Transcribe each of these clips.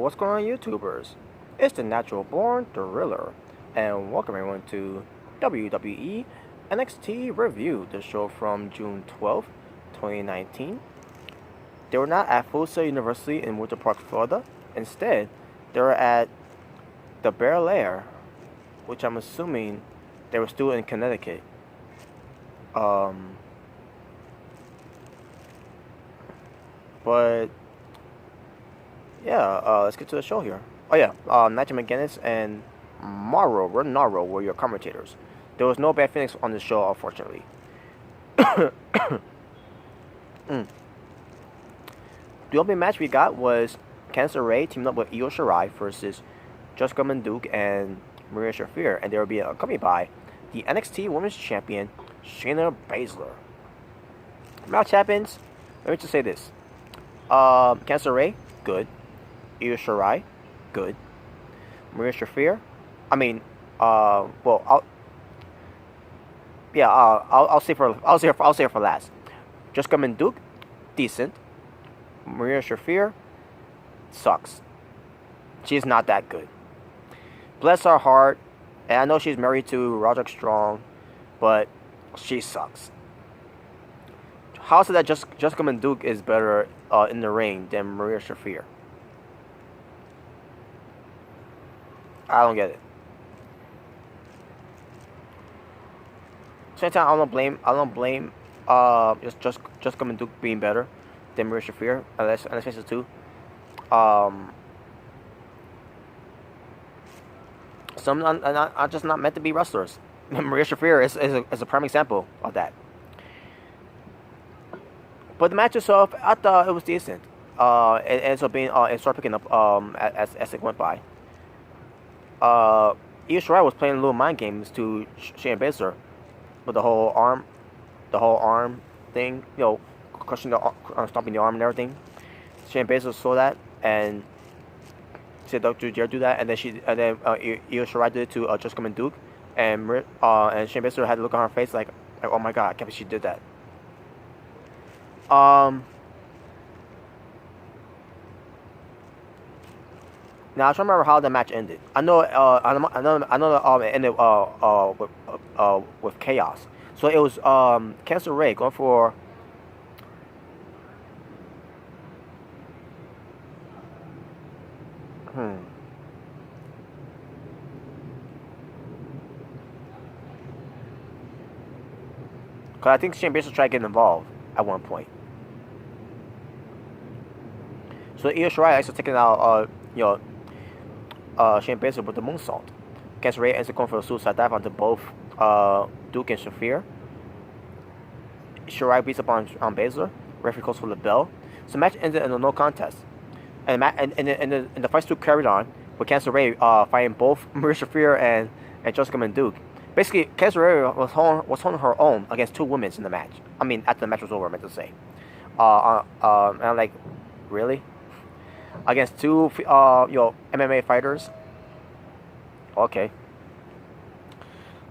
what's going on, YouTubers? It's the Natural Born Thriller, and welcome everyone to WWE NXT Review, the show from June 12th, 2019. They were not at Full Sail University in Winter Park, Florida. Instead, they were at the Bel Air, which I'm assuming they were still in Connecticut. But yeah, let's get to the show here. Oh yeah, Nigel McGuinness and Renaro were your commentators. There was no Bad Phoenix on the show, unfortunately. The opening match we got was Candice LeRae teaming up with Io Shirai versus Jessica Duke and Maria Shafir, and they will be accompanied by the NXT Women's Champion Shayna Baszler. Match happens. Let me just say this: Candice LeRae, good. Io Shirai, good. Maria Shafir, I'll say for last. Jessica Duke, decent. Maria Shafir sucks. She's not that good. Bless her heart, and I know she's married to Roderick Strong, but she sucks. How is it that Jessica Duke is better in the ring than Maria Shafir? I don't get it. Same time, I don't blame just Jessica Duke being better than Maria Shafir, unless it's too. Some are just not meant to be wrestlers. Maria Shafir is a prime example of that. But the match itself, I thought it was decent. It ends up being it started picking up as it went by. Io Shirai was playing little mind games to Shayna Baszler with the whole arm thing, crushing stomping the arm and everything. Shayna Baszler saw that and said, "Don't you dare do that!" And then Io Shirai did it to Jessica Duke, and Shayna Baszler had to look on her face like, "Oh my God, I can't believe she did that." Now I'm trying to remember how the match ended. I know it ended with chaos. So it was Candice LeRae going for Cause I think Shayna Baszler tried to get involved at one point. So Io Shirai actually taking out Shayna Baszler with the moonsault. Candice LeRae ends up going for a suicide dive onto both Duke and Shafir. Shirai beats up on Baszler. Referee calls for the bell. So the match ended in a no contest. And the fight still carried on with Candice LeRae fighting both Maria Shafir and Jessica Duke. Basically, Candice LeRae was holding her own against two women in the match. I mean, after the match was over, I meant to say. And I'm like, really? Against two MMA fighters? Okay.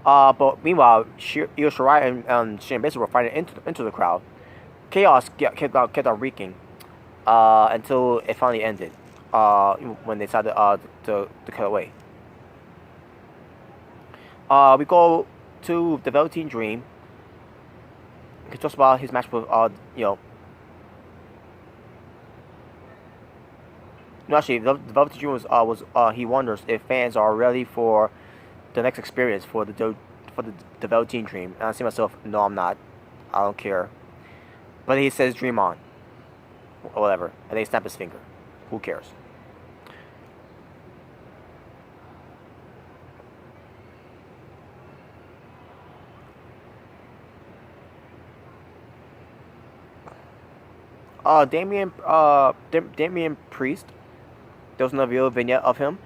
But meanwhile, Io Shirai and Shayna Baszler were fighting into the crowd. Chaos kept on wreaking until it finally ended. When they decided to cut away. We go to the Velveteen Dream. He talks about his match with No, actually, the Velveteen Dream was he wonders if fans are ready for the next experience for the Velveteen Dream. And I see myself, no, I'm not. I don't care. But he says, "Dream on," or whatever, and they snap his finger. Who cares? Damian Priest. There was another video vignette of him.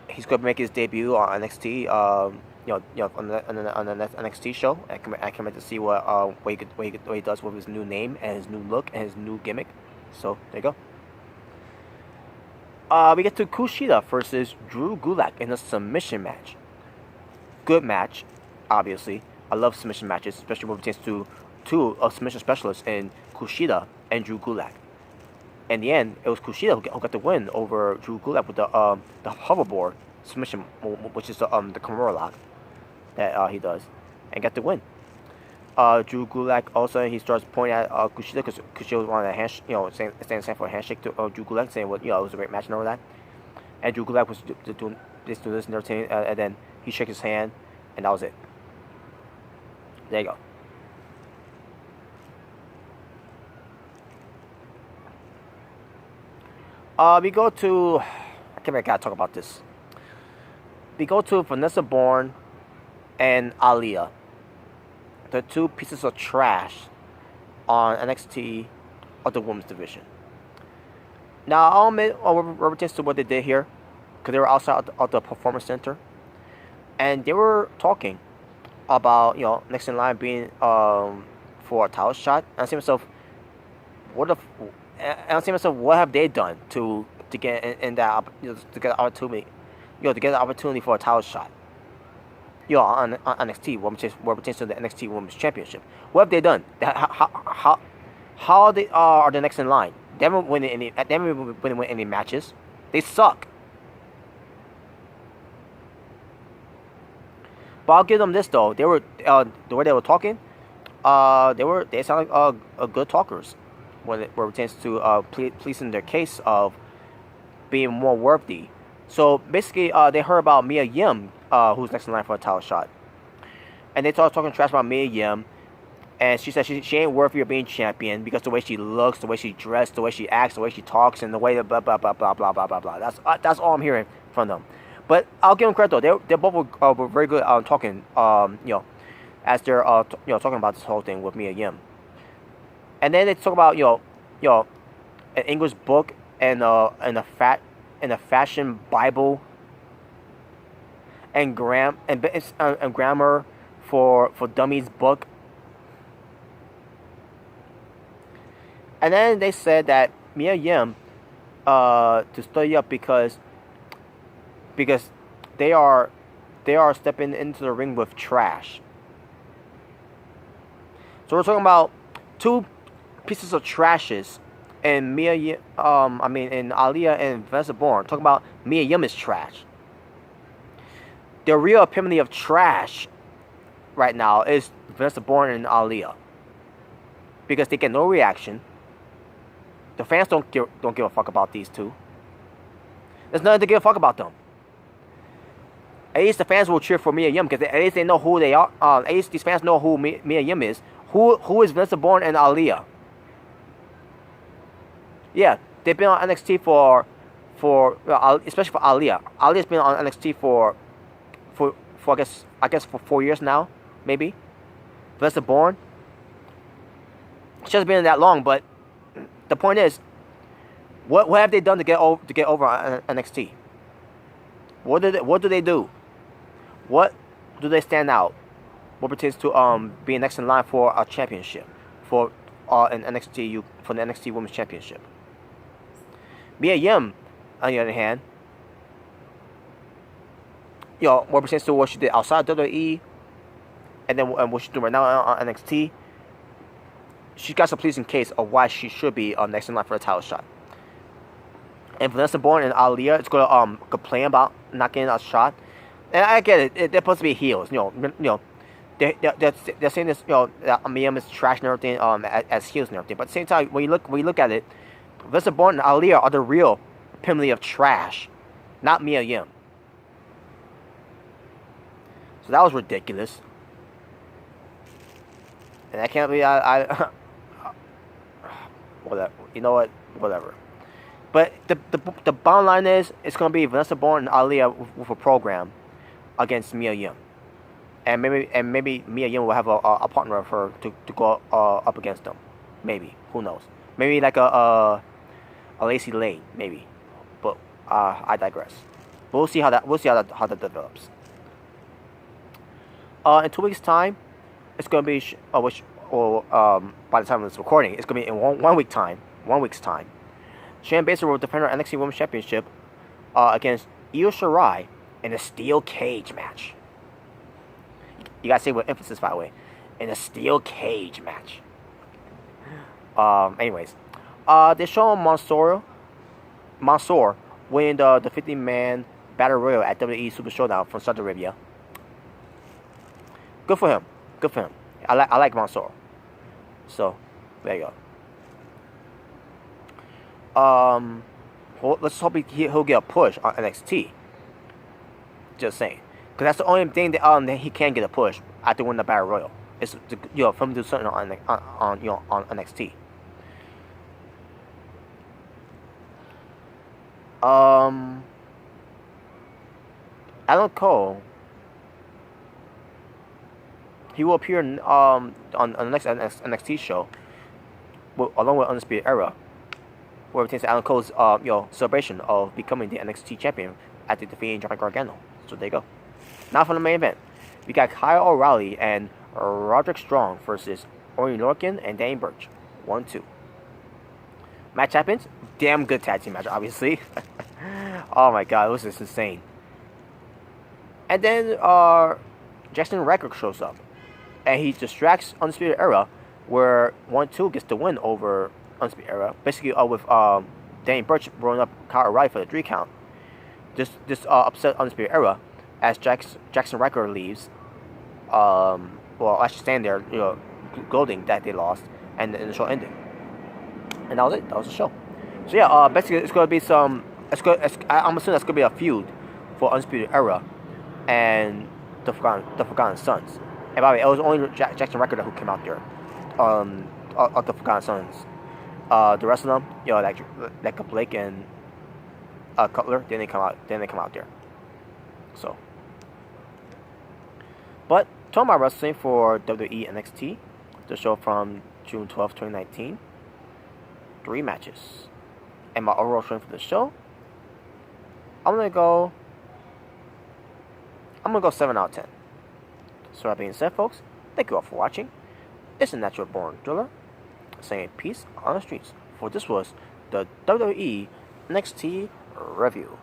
He's going to make his debut on NXT. On the next NXT show. I can't wait to see what he does with his new name and his new look and his new gimmick. So there you go. We get to Kushida versus Drew Gulak in a submission match. Good match, obviously. I love submission matches, especially when it pertains to two submission specialists in Kushida and Drew Gulak. In the end, it was Kushida who got the win over Drew Gulak with the hoverboard submission, which is the Kimura lock that he does, and got the win. Drew Gulak also he starts pointing at Kushida because Kushida was on a handshake, saying for a handshake to Drew Gulak, saying it was a great match and all that. And Drew Gulak was doing this and everything, and then he shook his hand, and that was it. There you go. We go to, I can't remember, I gotta talk about this. We go to Vanessa Borne and Aliyah, the two pieces of trash on NXT of the women's division. Now, I'll admit, reference to what they did here, because they were outside of the Performance Center, and they were talking about, next in line being for a title shot. And I see myself, what have they done to get in that to get opportunity, to get the opportunity for a title shot, on NXT, what pertains to the NXT Women's Championship. What have they done? How they are the next in line? They haven't won any matches. They suck. But I'll give them this though. They were the way they were talking. They sound like good talkers when it pertains to pleasing their case of being more worthy. So basically, they heard about Mia Yim, who's next in line for a title shot, and they started talking trash about Mia Yim, and she said she ain't worthy of being champion because the way she looks, the way she dressed, the way she acts, the way she talks, and the way that blah blah blah blah blah blah blah blah. That's all I'm hearing from them. But I'll give them credit though. They both were very good talking. As they're talking about this whole thing with Mia Yim, and then they talk about an English book and a fashion Bible and grammar for dummies book. And then they said that Mia Yim to study up because they are stepping into the ring with trash. So we're talking about two pieces of trashes, and in Aliyah and Vanessa Borne. Talking about Mia Yim is trash. The real epitome of trash right now is Vanessa Borne and Aliyah, because they get no reaction. The fans don't give a fuck about these two. There's nothing to give a fuck about them. At least the fans will cheer for Mia Yim because at least they know who they are. At least these fans know who Mia Yim is. Who is Vanessa Borne and Aliyah? Yeah, they've been on NXT for especially for Aliyah. Aliyah's been on NXT for I guess for 4 years now, maybe. Vanessa Borne, she hasn't been in that long, but the point is, what have they done to get over on NXT? What do they do? What do they stand out? What pertains to being next in line for a championship for the NXT Women's Championship? Mia Yim, on the other hand, what pertains to what she did outside WWE, and then what she's doing right now on NXT, she's got some pleasing case of why she should be next in line for a title shot. And Vanessa Borne and Aliyah is gonna complain about not getting a shot, and I get it. They're supposed to be heels, They're saying this, that Mia Yim is trash and everything, as heels and everything. But at the same time, when you look at it, Vanessa Borne and Aliyah are the real epitome of trash, not Mia Yim. So that was ridiculous, and I can't believe I whatever. You know what? Whatever. But the bottom line is, it's gonna be Vanessa Borne and Aliyah with a program against Mia Yim, and maybe Mia Yim will have a partner of her to go up against them. Maybe, who knows? Maybe like a Lacey Lane, maybe. But I digress. We'll see how that develops. In 2 weeks' time, it's gonna be by the time of this recording, it's gonna be in 1 week time. 1 week's time. Shayna Baszler will defend her NXT Women's Championship against Io Shirai in a steel cage match. You gotta say with emphasis, by the way. In a steel cage match. Anyways, They show Mansoor winning the 50-man battle royal at WWE Super Showdown from Saudi Arabia. Good for him. Good for him. I like Mansoor. So there you go. Well, let's hope he'll get a push on NXT. Just saying, because that's the only thing that he can get a push after winning the battle royal. It's for him to do something on NXT. Adam Cole. He will appear on the next NXT show, along with Undisputed Era, where it retains Adam Cole's celebration of becoming the NXT champion after defeating Johnny Gargano. So there you go. Now for the main event, we got Kyle O'Reilly and Roderick Strong versus Oney Lorcan and Danny Burch. 1-2. Match happens. Damn good tag team match, obviously. Oh my god, it was just insane. And then Jackson Ryker shows up, and he distracts Undisputed Era, where 1-2 gets the win over Undisputed Era. Basically, with Danny Burch rolling up Kyle O'Reilly for the 3 count. This upset Undisputed Era as Jackson Ryker leaves. Well, actually staying there, gloating that they lost, and the show ended. And that was it. That was the show. So yeah, basically it's gonna be some. I'm assuming that's gonna be a feud for Undisputed Era and the Forgotten Sons. And by the way, it was only Jackson Ryker who came out there. Of the Forgotten Sons. The rest of them, like Blake and Cutler, they didn't come out there. So, but talking about wrestling for WWE NXT, the show from June 12th, 2019, 3 matches, and my overall rating for the show, I'm gonna go 7 out of 10. So that being said, folks, thank you all for watching. It's a natural born driller saying peace on the streets. For this was the WWE NXT review.